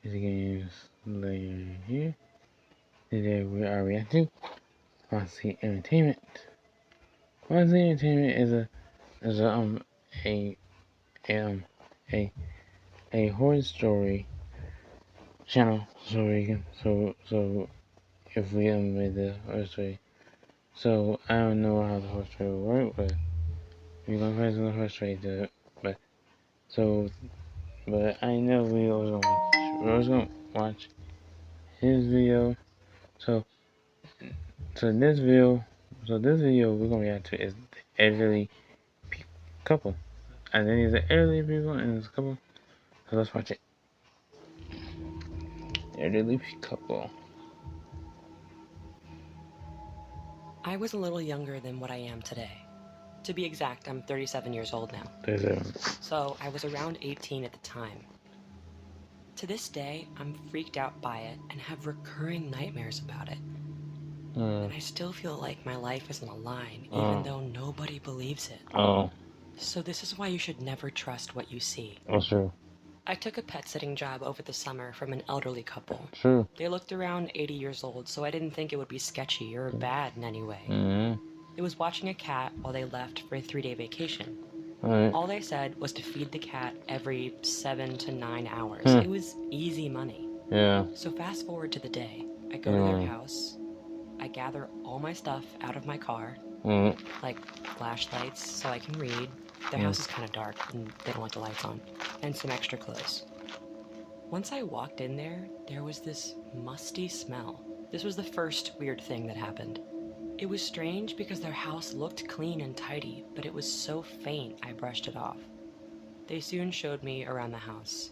This game's later here. Today we are reacting to Wansee Entertainment. Wansee Entertainment is a horror story channel. So we can so if we made the horror story. So I don't know how the horror story will work, but we're gonna press on the horror story to it. But I know we was gonna watch his video. So so this video we're gonna react to is the elderly couple. And then there's the elderly people and there's a couple. So let's watch it. Elderly couple. I was a little younger than what I am today. To be exact, I'm 37 years old now. 37. So I was around 18 at the time. To this day, I'm freaked out by it and have recurring nightmares about it. And I still feel like my life is on a line, even though nobody believes it. So this is why you should never trust what you see. That's true. I took a pet sitting job over the summer from an elderly couple. True. They looked around 80 years old, so I didn't think it would be sketchy or bad in any way. It was watching a cat while they left for a 3-day vacation. All they said was to feed the cat every 7 to 9 hours. It was easy money. Yeah. So fast forward to the day. I go to their house. I gather all my stuff out of my car, like flashlights so I can read. Their house is kind of dark and they don't want the lights on, and some extra clothes. Once I walked in there, there was this musty smell. This was the first weird thing that happened. It was strange because their house looked clean and tidy, but it was so faint I brushed it off. They soon showed me around the house.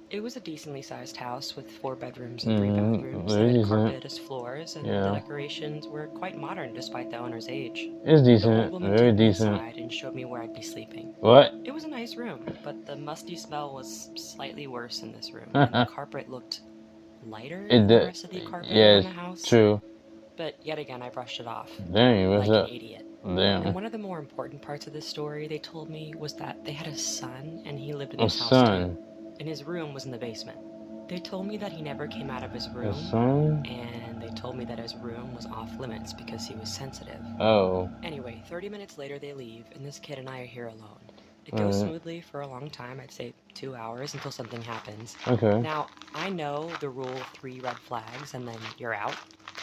It was a decently sized house with 4 bedrooms and 3 bathrooms. It had carpet as floors, and the decorations were quite modern despite the owner's age. It's The decent. old woman Very took me decent. inside and showed me where I'd be sleeping. What? It was a nice room, but the musty smell was slightly worse in this room, and the carpet looked lighter than the rest of the carpet in the house. True. But yet again, I brushed it off. Dang, what's like up? An idiot. Damn. And one of the more important parts of this story they told me was that they had a son, and he lived in this house too. And his room was in the basement. They told me that he never came out of his room, and they told me that his room was off limits because he was sensitive. Anyway, 30 minutes later they leave, and this kid and I are here alone. It goes smoothly for a long time, I'd say 2 hours, until something happens. Now, I know the rule 3 red flags, and then you're out.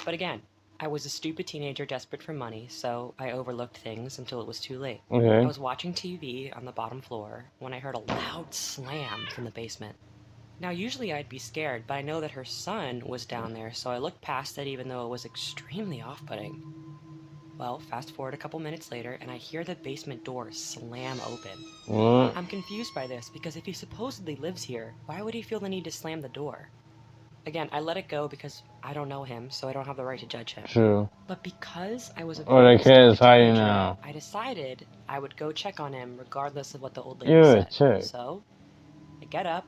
But again, I was a stupid teenager desperate for money, so I overlooked things until it was too late. I was watching TV on the bottom floor when I heard a loud slam from the basement. Now, usually I'd be scared, but I know that her son was down there, so I looked past it even though it was extremely off-putting. Well, fast forward a couple minutes later, and I hear the basement door slam open. What? I'm confused by this, because if he supposedly lives here, why would he feel the need to slam the door? Again, I let it go because I don't know him, so I don't have the right to judge him. True. But because I was a the kid is hiding now. I decided I would go check on him regardless of what the old lady said. So, I get up,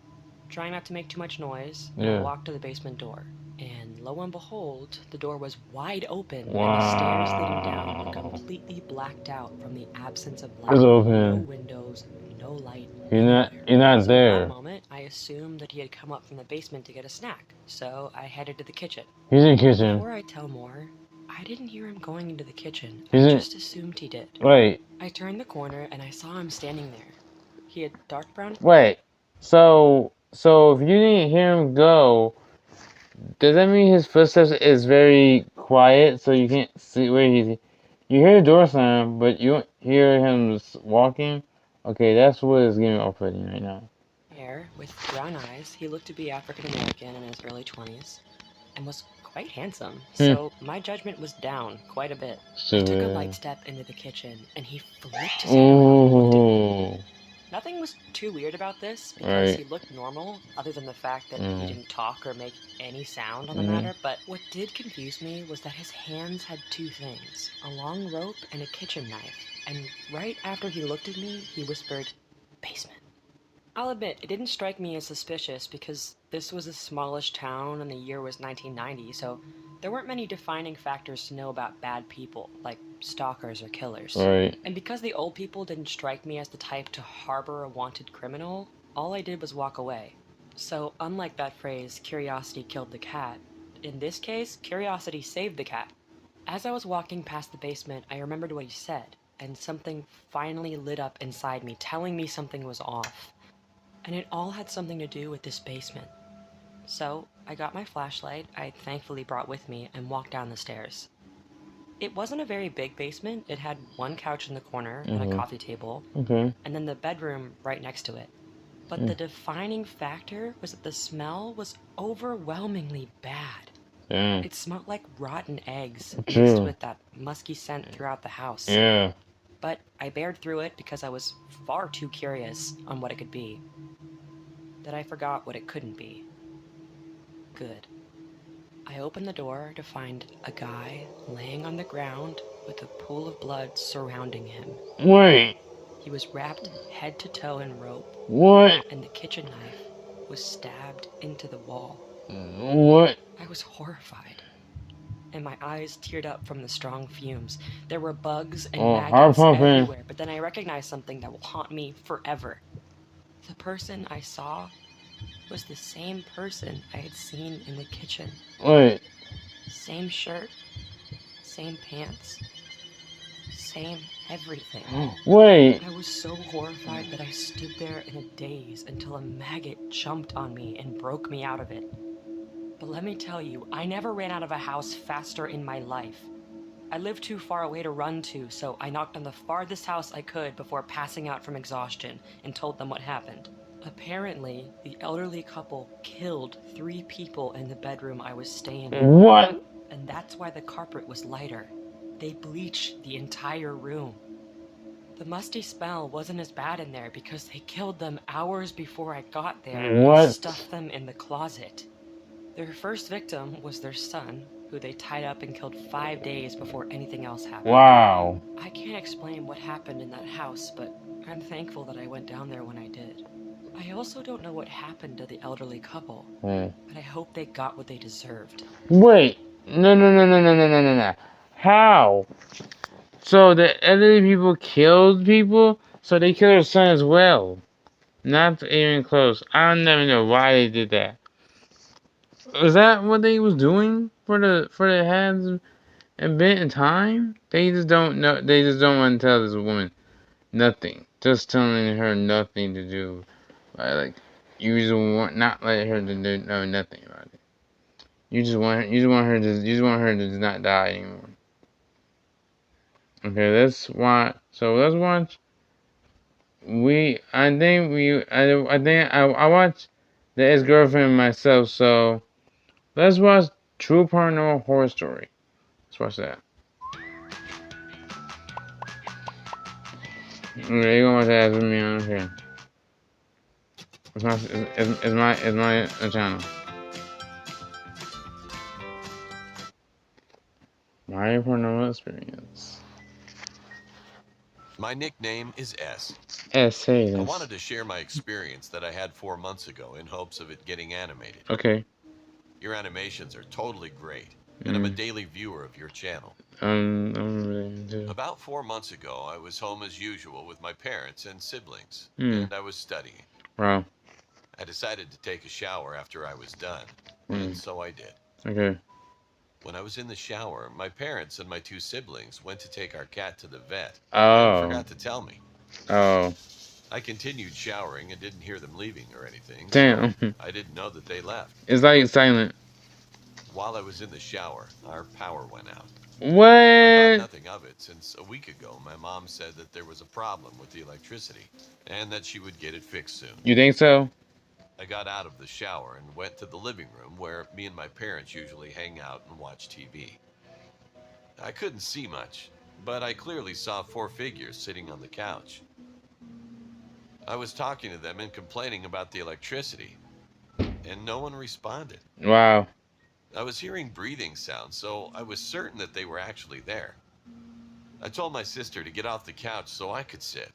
trying not to make too much noise, and I walked to the basement door. And lo and behold, the door was wide open, and the stairs leading down were completely blacked out from the absence of light. It's open. No windows, no light. You're not there. At that moment, I assumed that he had come up from the basement to get a snack, so I headed to the kitchen. He's in the kitchen. Before I tell more, I didn't hear him going into the kitchen. I just assumed he did. Wait. I turned the corner, and I saw him standing there. He had dark brown... Wait. So if you didn't hear him go, does that mean his footsteps is very quiet, so you can't see where he's... You hear the door slam, but you don't hear him walking? Okay, that's what is getting off-putting right now. Hair, with brown eyes, he looked to be African-American in his early 20s, and was quite handsome, so my judgment was down quite a bit. I took a light step into the kitchen, and he flipped his head around and looked at me. Nothing was too weird about this, because he looked normal, other than the fact that he didn't talk or make any sound on the matter, but what did confuse me was that his hands had 2 things, a long rope and a kitchen knife, and right after he looked at me, he whispered, "Basement." I'll admit, it didn't strike me as suspicious because this was a smallish town and the year was 1990, so there weren't many defining factors to know about bad people, like stalkers or killers. And because the old people didn't strike me as the type to harbor a wanted criminal, all I did was walk away. So, unlike that phrase, curiosity killed the cat, in this case, curiosity saved the cat. As I was walking past the basement, I remembered what he said, and something finally lit up inside me, telling me something was off. And it all had something to do with this basement. So, I got my flashlight I thankfully brought with me and walked down the stairs. It wasn't a very big basement. It had one couch in the corner and a coffee table, and then the bedroom right next to it. But the defining factor was that the smell was overwhelmingly bad. It smelled like rotten eggs, mixed with that musky scent throughout the house. But I bared through it because I was far too curious on what it could be, that I forgot what it couldn't be. Good. I opened the door to find a guy laying on the ground with a pool of blood surrounding him. Wait. He was wrapped head to toe in rope. What? And the kitchen knife was stabbed into the wall. What? I was horrified, and my eyes teared up from the strong fumes. There were bugs and maggots everywhere, but then I recognized something that will haunt me forever. The person I saw was the same person I had seen in the kitchen. Wait. Same shirt, same pants, same everything. Wait. I was so horrified that I stood there in a daze until a maggot jumped on me and broke me out of it. But let me tell you, I never ran out of a house faster in my life. I lived too far away to run to, so I knocked on the farthest house I could before passing out from exhaustion and told them what happened. Apparently, the elderly couple killed 3 people in the bedroom I was staying in. What? And that's why the carpet was lighter. They bleached the entire room. The musty smell wasn't as bad in there because they killed them hours before I got there and stuffed them in the closet. Their first victim was their son, who they tied up and killed 5 days before anything else happened. Wow. I can't explain what happened in that house, but I'm thankful that I went down there when I did. I also don't know what happened to the elderly couple, but I hope they got what they deserved. Wait. No. How? So the elderly people killed people? So they killed her son as well. Not even close. I don't never know why they did that. Is that what they was doing for the hands and bit in time? They just don't know. They just don't want to tell this woman nothing. Just telling her nothing to do. Like you just want not let her to know nothing about it. You just want her to not die anymore. Okay, let's watch. So let's watch. I watched the ex-girlfriend myself. So let's watch True Paranormal Horror Story. Let's watch that. Okay, you're gonna watch that with me on here. It's my channel. My Paranormal Experience. My nickname is S. S. I wanted to share my experience that I had 4 months ago in hopes of it getting animated. Okay. Your animations are totally great, and I'm a daily viewer of your channel. About 4 months ago, I was home as usual with my parents and siblings, and I was studying. Wow. I decided to take a shower after I was done, and so I did. Okay. When I was in the shower, my parents and my 2 siblings went to take our cat to the vet. Oh. They forgot to tell me. Oh. I continued showering and didn't hear them leaving or anything. Damn. So I didn't know that they left. It's like silent. While I was in the shower, our power went out. What? I thought nothing of it since a week ago my mom said that there was a problem with the electricity and that she would get it fixed soon. You think so? I got out of the shower and went to the living room where me and my parents usually hang out and watch TV. I couldn't see much, but I clearly saw 4 figures sitting on the couch. I was talking to them and complaining about the electricity, and no one responded. Wow. I was hearing breathing sounds, so I was certain that they were actually there. I told my sister to get off the couch so I could sit,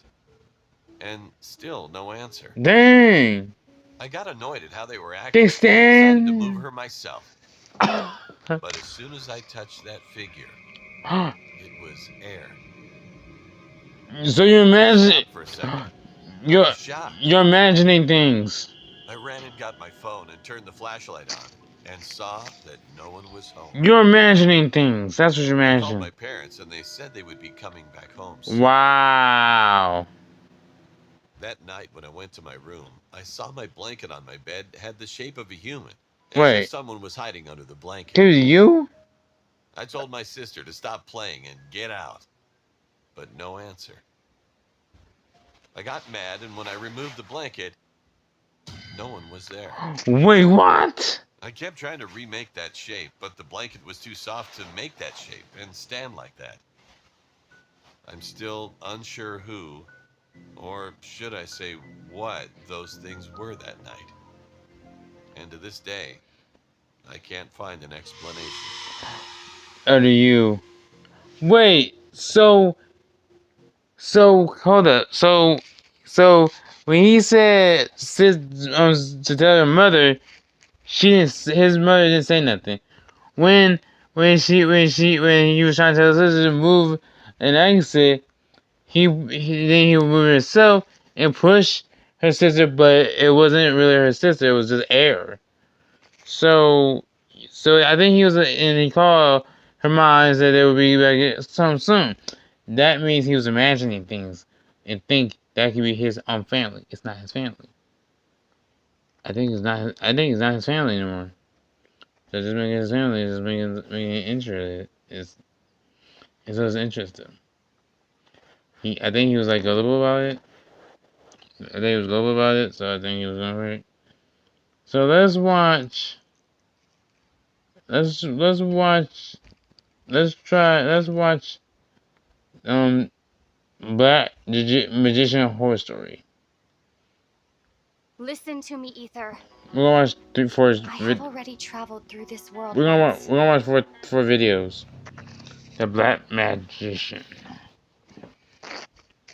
and still no answer. Dang. I got annoyed at how they were acting. They stand. I decided to move her myself. But as soon as I touched that figure, it was air. So you imagine for a second. you're imagining things. I ran and got my phone and turned the flashlight on and saw that no one was home. You're imagining things. That's what you're I called imagining. my parents and they said they would be coming back home soon. Wow. That night when I went to my room, I saw my blanket on my bed had the shape of a human. As Wait. if someone was hiding under the blanket. It was you? I told my sister to stop playing and get out. But no answer. I got mad, and when I removed the blanket, no one was there. Wait, what? I kept trying to remake that shape, but the blanket was too soft to make that shape and stand like that. I'm still unsure who, or should I say what, those things were that night. And to this day, I can't find an explanation. Or do you? Wait, so hold up. So when he said to tell her mother, his mother didn't say nothing. When he was trying to tell his sister to move an exit, he would move himself and push her sister, but it wasn't really her sister, it was just air. So I think he was, and he called her mom and said they would be back soon. That means he was imagining things and think that could be his own family. It's not his family. I think it's not his family anymore. So just making his family, just making it interesting. It's interesting. I think he was like gullible about it. I think he was gullible about it, so I think he was alright. So let's watch. Let's watch. Let's watch. Black Magician Horror Story. Listen to me, Ether. We're gonna watch 4. I have already traveled through this world. We're gonna watch four videos. The Black Magician.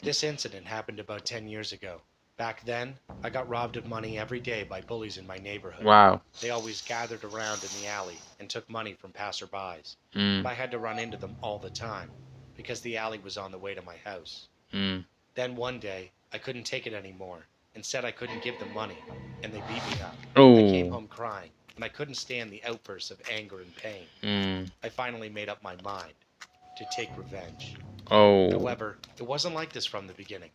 This incident happened about 10 years ago. Back then, I got robbed of money every day by bullies in my neighborhood. Wow. They always gathered around in the alley and took money from passerbys. Mm. I had to run into them all the time because the alley was on the way to my house. Mm. Then one day, I couldn't take it anymore and said I couldn't give them money, and they beat me up. Oh. I came home crying, and I couldn't stand the outbursts of anger and pain. Mm. I finally made up my mind to take revenge. Oh. However, it wasn't like this from the beginning.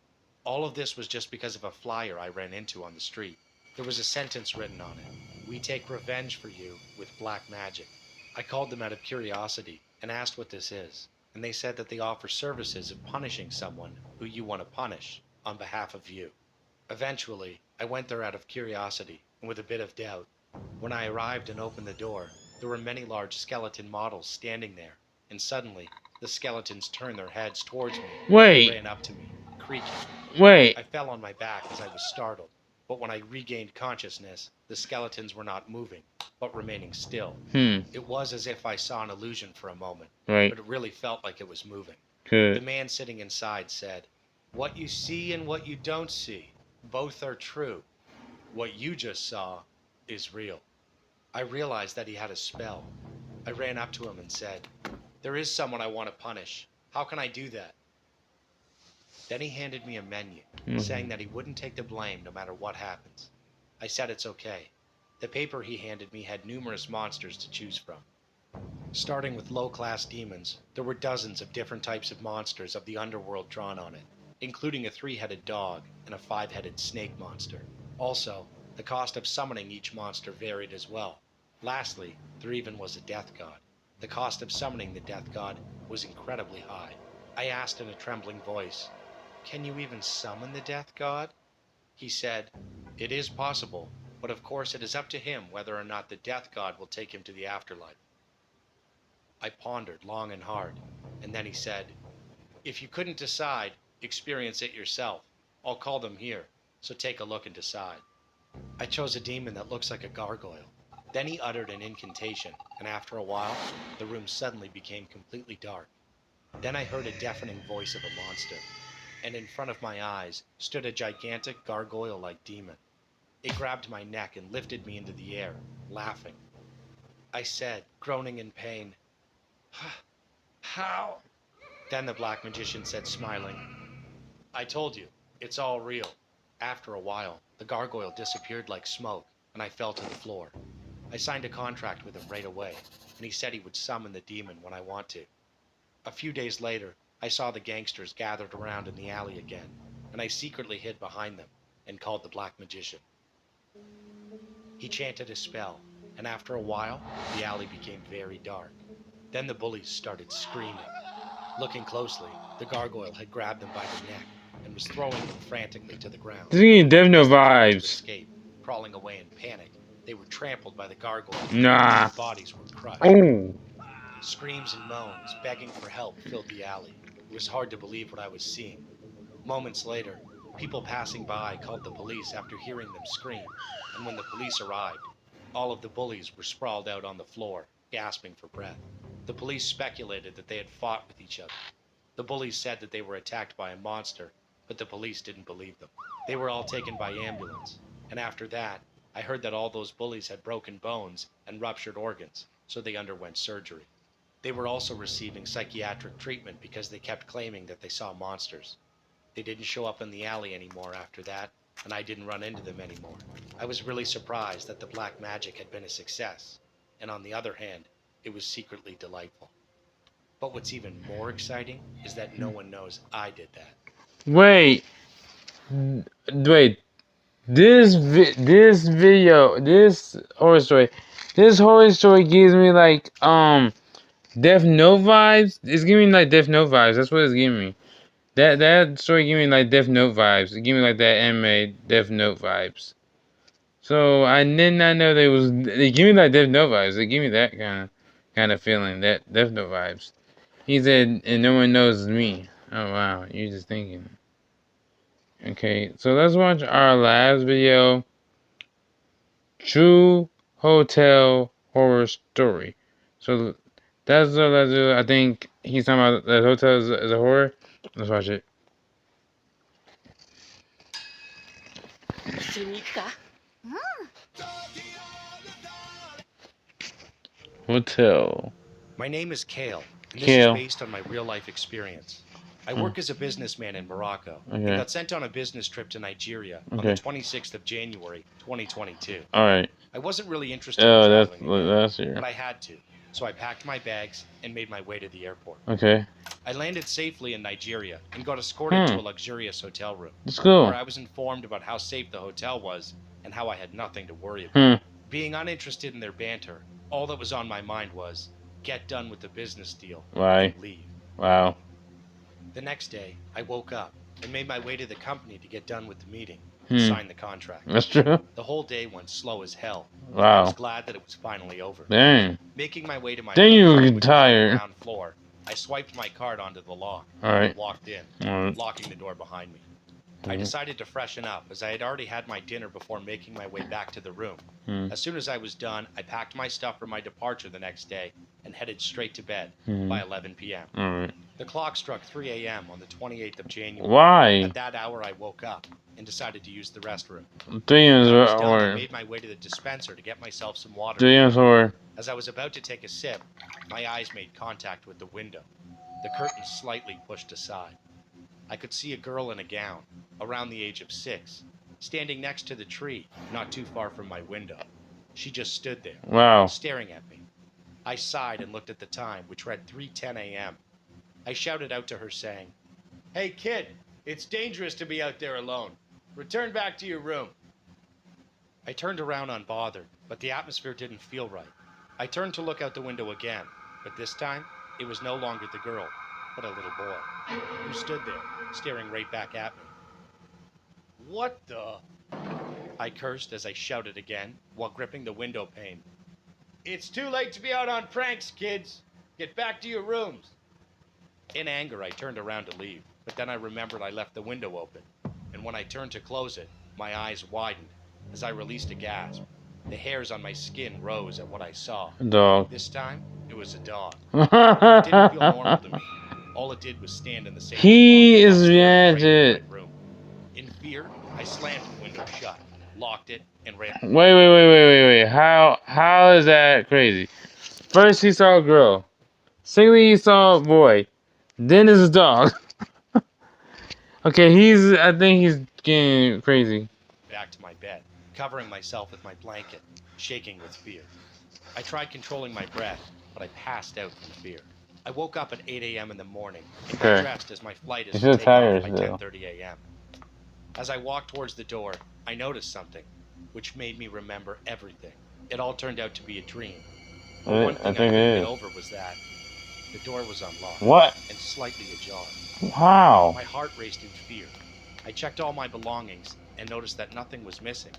All of this was just because of a flyer I ran into on the street. There was a sentence written on it. We take revenge for you with black magic. I called them out of curiosity and asked what this is, and they said that they offer services of punishing someone who you want to punish on behalf of you. Eventually, I went there out of curiosity and with a bit of doubt. When I arrived and opened the door, there were many large skeleton models standing there, and suddenly, the skeletons turned their heads towards me and ran up to me, creaking. I fell on my back as I was startled, but when I regained consciousness, the skeletons were not moving, but remaining still. It was as if I saw an illusion for a moment, but it really felt like it was moving. Good. The man sitting inside said, "What you see and what you don't see, both are true. What you just saw is real." I realized that he had a spell. I ran up to him and said, "There is someone I want to punish. How can I do that?" Then he handed me a menu, saying that he wouldn't take the blame no matter what happens. I said it's okay. The paper he handed me had numerous monsters to choose from. Starting with low-class demons, there were dozens of different types of monsters of the underworld drawn on it, including a 3-headed dog and a 5-headed snake monster. Also, the cost of summoning each monster varied as well. Lastly, there even was a death god. The cost of summoning the death god was incredibly high. I asked in a trembling voice, "Can you even summon the death god?" He said, "It is possible, but of course it is up to him whether or not the death god will take him to the afterlife." I pondered long and hard, and then he said, "If you couldn't decide, experience it yourself. I'll call them here, so take a look and decide." I chose a demon that looks like a gargoyle. Then he uttered an incantation, and after a while, the room suddenly became completely dark. Then I heard a deafening voice of a monster, and in front of my eyes stood a gigantic gargoyle-like demon. It grabbed my neck and lifted me into the air, laughing. I said, groaning in pain, "How?" Then the black magician said, smiling, "I told you, it's all real. After a while, the gargoyle disappeared like smoke, and I fell to the floor. I signed a contract with him right away, and he said he would summon the demon when I want to. A few days later, I saw the gangsters gathered around in the alley again, and I secretly hid behind them and called the Black Magician. He chanted a spell, and after a while, the alley became very dark. Then the bullies started screaming. Looking closely, the gargoyle had grabbed them by the neck and was throwing them frantically to the ground. This is Death Note vibes. Escape, crawling away in panic. They were trampled by the gargoyle. Nah. Their bodies were crushed. Oh. Screams and moans, begging for help, filled the alley. It was hard to believe what I was seeing. Moments later, people passing by called the police after hearing them scream, and when the police arrived, all of the bullies were sprawled out on the floor, gasping for breath. The police speculated that they had fought with each other. The bullies said that they were attacked by a monster, but the police didn't believe them. They were all taken by ambulance, and after that, I heard that all those bullies had broken bones and ruptured organs, so they underwent surgery. They were also receiving psychiatric treatment because they kept claiming that they saw monsters. They didn't show up in the alley anymore after that, and I didn't run into them anymore. I was really surprised that the black magic had been a success, and on the other hand, it was secretly delightful. But what's even more exciting is that no one knows I did that. Wait. This horror story gives me like Death Note vibes. It's giving me like Death Note vibes. That's what it's giving me. That story gave me like Death Note vibes. It gave me like that anime Death Note vibes. So I did not know they give me like Death Note vibes. They give me that kind of feeling, that Death Note vibes. He said, and no one knows it's me. Oh wow, you're just thinking. Okay, so let's watch our last video. True Hotel Horror Story. So that's the last video. I think he's talking about that hotel is a horror. Let's watch it. Hotel. My name is Kale, and this is based on my real-life experience. I work as a businessman in Morocco and got sent on a business trip to Nigeria on the 26th of January, 2022. Alright. I wasn't really interested in traveling again, last year. but I had to, so I packed my bags and made my way to the airport. Okay. I landed safely in Nigeria and got escorted to a luxurious hotel room. Let's go. Where I was informed about how safe the hotel was and how I had nothing to worry about. Being uninterested in their banter, all that was on my mind was, get done with the business deal and leave. Wow. The next day, I woke up and made my way to the company to get done with the meeting and sign the contract. That's true. The whole day went slow as hell. Wow. I was glad that it was finally over. Dang. Making my way to my Dang, you room, were tired. ground floor, I swiped my card onto the lock and walked in, locking the door behind me. I decided to freshen up as I had already had my dinner before making my way back to the room. As soon as I was done, I packed my stuff for my departure the next day and headed straight to bed by 11 p.m. The clock struck 3 a.m. on the 28th of January. Why? At that hour, I woke up and decided to use the restroom. 3 a.m. I made my way to the dispenser to get myself some water. 3 a.m. As I was about to take a sip, my eyes made contact with the window. The curtain slightly pushed aside. I could see a girl in a gown, around the age of 6, standing next to the tree, not too far from my window. She just stood there, staring at me. I sighed and looked at the time, which read 3:10 a.m. I shouted out to her saying, "Hey kid, it's dangerous to be out there alone. Return back to your room." I turned around unbothered, but the atmosphere didn't feel right. I turned to look out the window again, but this time, it was no longer the girl, but a little boy, who stood there, staring right back at me. "What the?" I cursed as I shouted again, while gripping the window pane. "It's too late to be out on pranks, kids. Get back to your rooms." In anger, I turned around to leave, but then I remembered I left the window open, and when I turned to close it, my eyes widened as I released a gasp. The hairs on my skin rose at what I saw. A dog. This time, it was a dog. It didn't feel normal to me. All it did was stand in the same spot. He is magic. In fear, I slammed the window shut, locked it, and ran. Wait. How is that crazy? First he saw a girl. Secondly he saw a boy. Then it's a dog. Okay, I think he's getting crazy. Back to my bed, covering myself with my blanket, shaking with fear. I tried controlling my breath, but I passed out from fear. I woke up at 8 a.m. in the morning and got dressed as my flight is to take off by 10:30 a.m. As I walked towards the door, I noticed something, which made me remember everything. It all turned out to be a dream. But one thing I couldn't get over was that the door was unlocked. What? And slightly ajar. How? My heart raced in fear. I checked all my belongings and noticed that nothing was missing.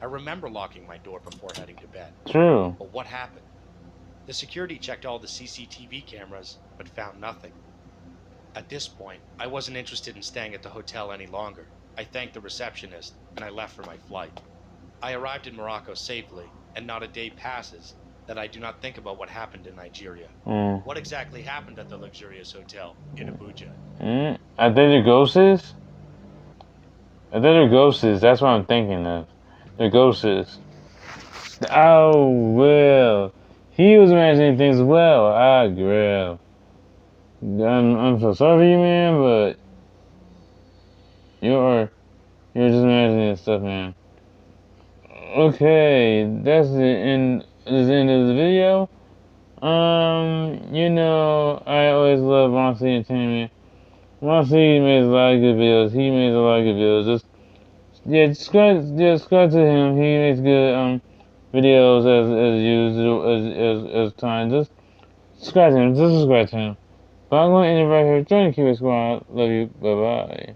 I remember locking my door before heading to bed. True. But what happened? The security checked all the CCTV cameras, but found nothing. At this point, I wasn't interested in staying at the hotel any longer. I thanked the receptionist, and I left for my flight. I arrived in Morocco safely, and not a day passes that I do not think about what happened in Nigeria. What exactly happened at the luxurious hotel in Abuja? I think they're ghosts. I think they're ghosts. That's what I'm thinking of. They're ghosts. Oh, well. He was imagining things well. Ah, girl. I'm so sorry for you, man, but you're just imagining stuff, man. Okay, that's the end of the video. You know, I always love Wansee Entertainment. Wansee makes a lot of good videos. He makes a lot of good videos. Subscribe to him. He makes good videos as usual as time. Just subscribe to him. But I'm going to end it right here. Join the Cutie Squad. Love you. Bye bye.